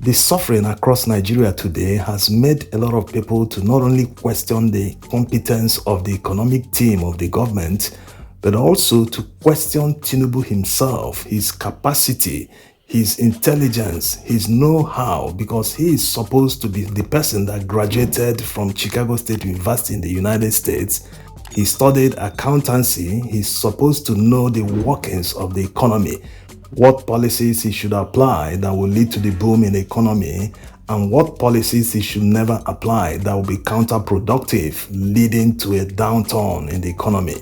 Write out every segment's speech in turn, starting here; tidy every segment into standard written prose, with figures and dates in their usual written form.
The suffering across Nigeria today has made a lot of people to not only question the competence of the economic team of the government, but also to question Tinubu himself, his capacity, his intelligence, his know-how, because he is supposed to be the person that graduated from Chicago State University in the United States. He studied accountancy. He's supposed to know the workings of the economy, what policies he should apply that will lead to the boom in the economy, and what policies he should never apply that will be counterproductive, leading to a downturn in the economy.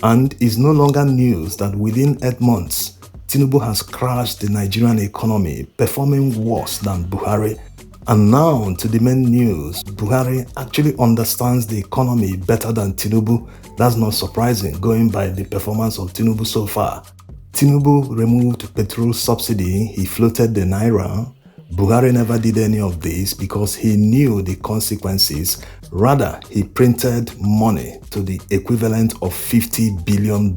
And it's no longer news that within 8 months, Tinubu has crashed the Nigerian economy, performing worse than Buhari. And now to the main news, Buhari actually understands the economy better than Tinubu. That's not surprising, going by the performance of Tinubu so far. Tinubu removed petrol subsidy, he floated the Naira. Buhari never did any of this because he knew the consequences. Rather, he printed money to the equivalent of $50 billion.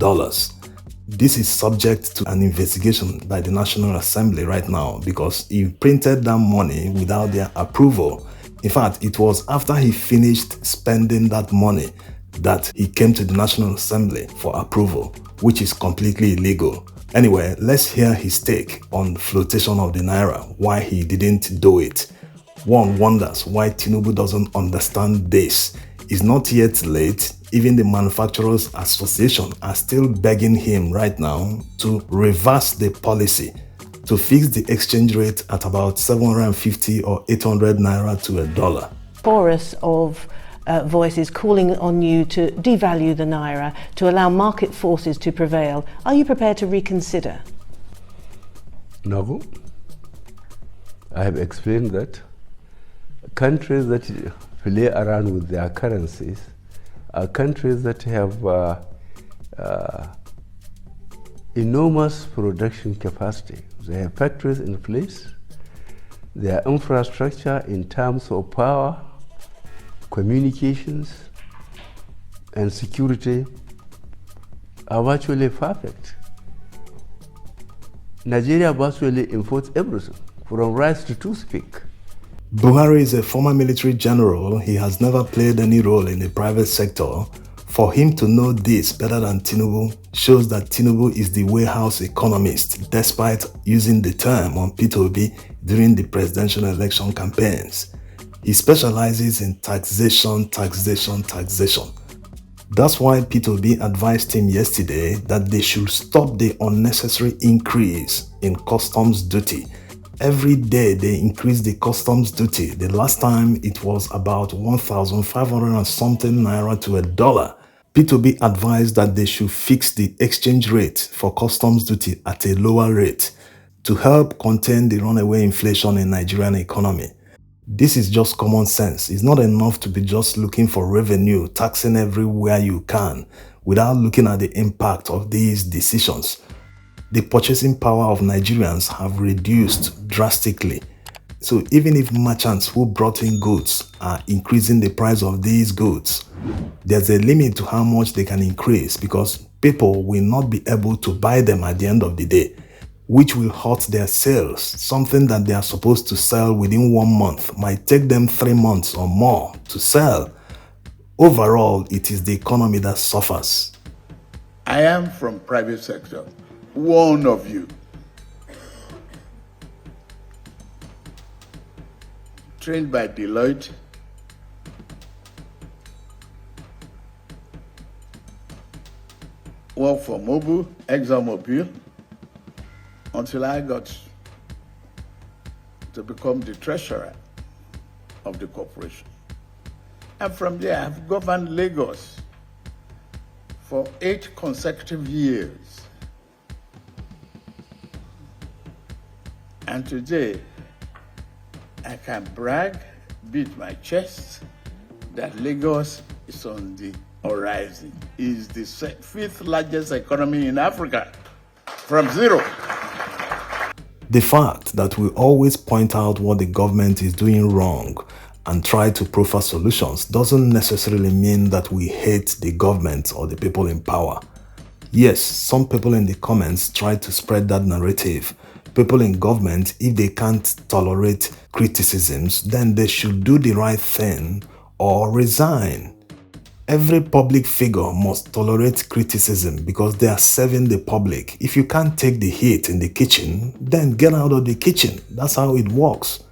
This is subject to an investigation by the National Assembly right now because he printed that money without their approval. In fact, it was after he finished spending that money that he came to the National Assembly for approval, which is completely illegal. Anyway, let's hear his take on the flotation of the Naira, why he didn't do it. One wonders why Tinubu doesn't understand this. It's not yet late. Even the Manufacturers Association are still begging him right now to reverse the policy, to fix the exchange rate at about 750 or 800 Naira to a dollar. Chorus of voices calling on you to devalue the Naira, to allow market forces to prevail. Are you prepared to reconsider? No. I have explained that countries that play around with their currencies are countries that have enormous production capacity. They have factories in place. Their infrastructure in terms of power, communications, and security are virtually perfect. Nigeria virtually imports everything, from rice to toothpick. Buhari is a former military general. He has never played any role in the private sector. For him to know this better than Tinubu shows that Tinubu is the warehouse economist, despite using the term on P2B during the presidential election campaigns. He specializes in taxation. That's why P2B advised him yesterday that they should stop the unnecessary increase in customs duty. Every day they increase the customs duty. The last time it was about 1,500 and something Naira to a dollar. P2B advised that they should fix the exchange rate for customs duty at a lower rate to help contain the runaway inflation in Nigerian economy. This is just common sense. It's not enough to be just looking for revenue, taxing everywhere you can, without looking at the impact of these decisions. The purchasing power of Nigerians have reduced drastically. So even if merchants who brought in goods are increasing the price of these goods, there's a limit to how much they can increase because people will not be able to buy them at the end of the day, which will hurt their sales. Something that they are supposed to sell within 1 month might take them 3 months or more to sell. Overall, it is the economy that suffers. I am from private sector. One of you. Trained by Deloitte. Worked for Mobil, ExxonMobil, until I got to become the treasurer of the corporation. And from there, I've governed Lagos for 8 consecutive years. And today, I can brag, beat my chest, that Lagos is on the horizon. It is the 5th largest economy in Africa, from zero. The fact that we always point out what the government is doing wrong and try to proffer solutions doesn't necessarily mean that we hate the government or the people in power. Yes, some people in the comments try to spread that narrative, People in government, if they can't tolerate criticisms, then they should do the right thing or resign. Every public figure must tolerate criticism because they are serving the public. If you can't take the heat in the kitchen, then get out of the kitchen. That's how it works.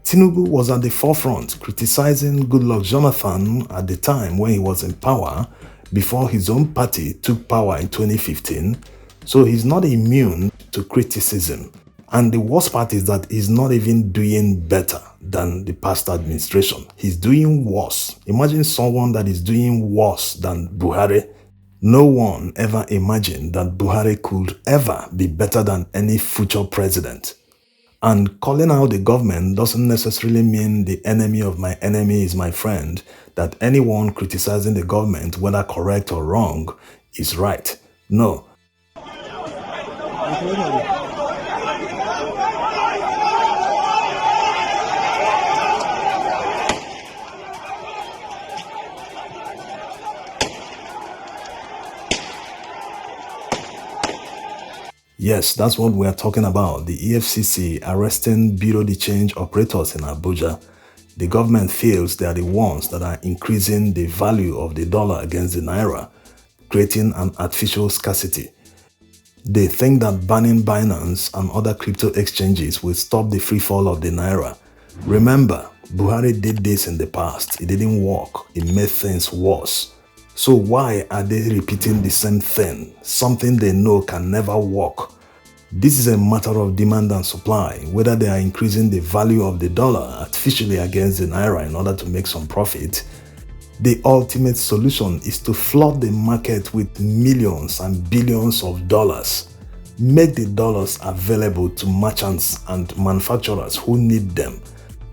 Tinubu was at the forefront criticizing Goodluck Jonathan at the time when he was in power before his own party took power in 2015. So he's not immune to criticism. And the worst part is that he's not even doing better than the past administration. He's doing worse. Imagine someone that is doing worse than Buhari. No one ever imagined that Buhari could ever be better than any future president. And calling out the government doesn't necessarily mean the enemy of my enemy is my friend, that anyone criticizing the government, whether correct or wrong, is right. No. Yes, that's what we are talking about. The EFCC arresting Bureau de Change operators in Abuja. The government feels they are the ones that are increasing the value of the dollar against the Naira, creating an artificial scarcity. They think that banning Binance and other crypto exchanges will stop the free fall of the Naira. Remember, Buhari did this in the past. It didn't work. It made things worse. So why are they repeating the same thing, something they know can never work? This is a matter of demand and supply, whether they are increasing the value of the dollar artificially against the Naira in order to make some profit. The ultimate solution is to flood the market with millions and billions of dollars. Make the dollars available to merchants and manufacturers who need them.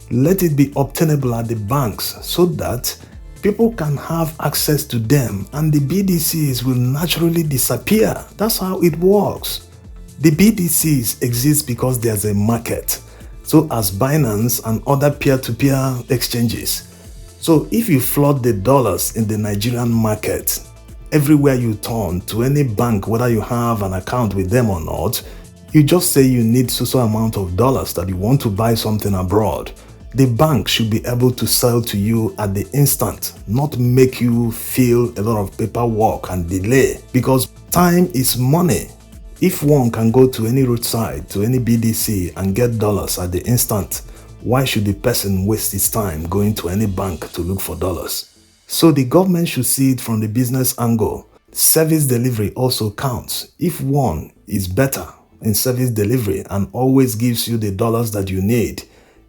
Let it be obtainable at the banks so that people can have access to them and the BDCs will naturally disappear. That's how it works. The BDCs exist because there's a market, so as Binance and other peer-to-peer exchanges. So if you flood the dollars in the Nigerian market, everywhere you turn to any bank, whether you have an account with them or not, you just say you need so amount of dollars that you want to buy something abroad. The bank should be able to sell to you at the instant, not make you feel a lot of paperwork and delay, because time is money. If one can go to any roadside, to any BDC and get dollars at the instant, why should the person waste his time going to any bank to look for dollars? So the government should see it from the business angle. Service delivery also counts. If one is better in service delivery and always gives you the dollars that you need,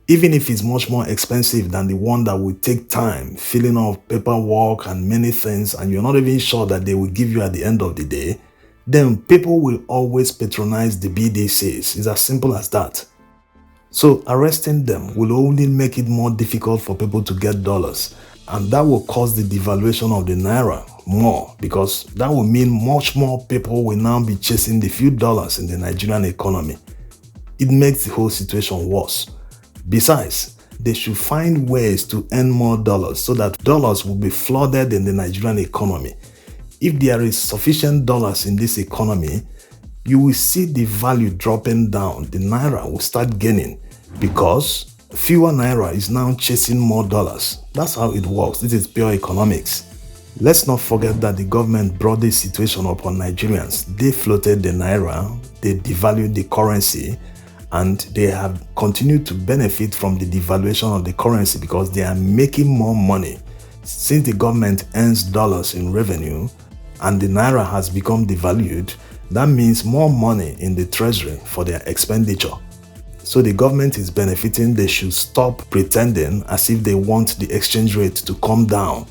even if it's much more expensive than the one that will take time, filling out paperwork and many things, and you're not even sure that they will give you at the end of the day, then people will always patronize the BDCs. It's as simple as that. So arresting them will only make it more difficult for people to get dollars, and that will cause the devaluation of the Naira more, because that will mean much more people will now be chasing the few dollars in the Nigerian economy. It makes the whole situation worse. Besides, they should find ways to earn more dollars so that dollars will be flooded in the Nigerian economy. If there is sufficient dollars in this economy, you will see the value dropping down. The Naira will start gaining because fewer Naira is now chasing more dollars. That's how it works. This is pure economics. Let's not forget that the government brought this situation upon Nigerians. They floated the Naira, they devalued the currency, and they have continued to benefit from the devaluation of the currency because they are making more money. Since the government earns dollars in revenue and the Naira has become devalued, that means more money in the treasury for their expenditure. So the government is benefiting. They should stop pretending as if they want the exchange rate to come down.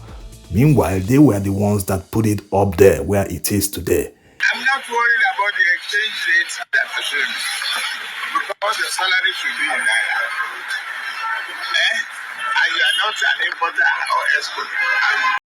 Meanwhile, they were the ones that put it up there where it is today. I'm not worried about the exchange rate that the same, because the salary should be in Naira. And you are not an importer or exporter.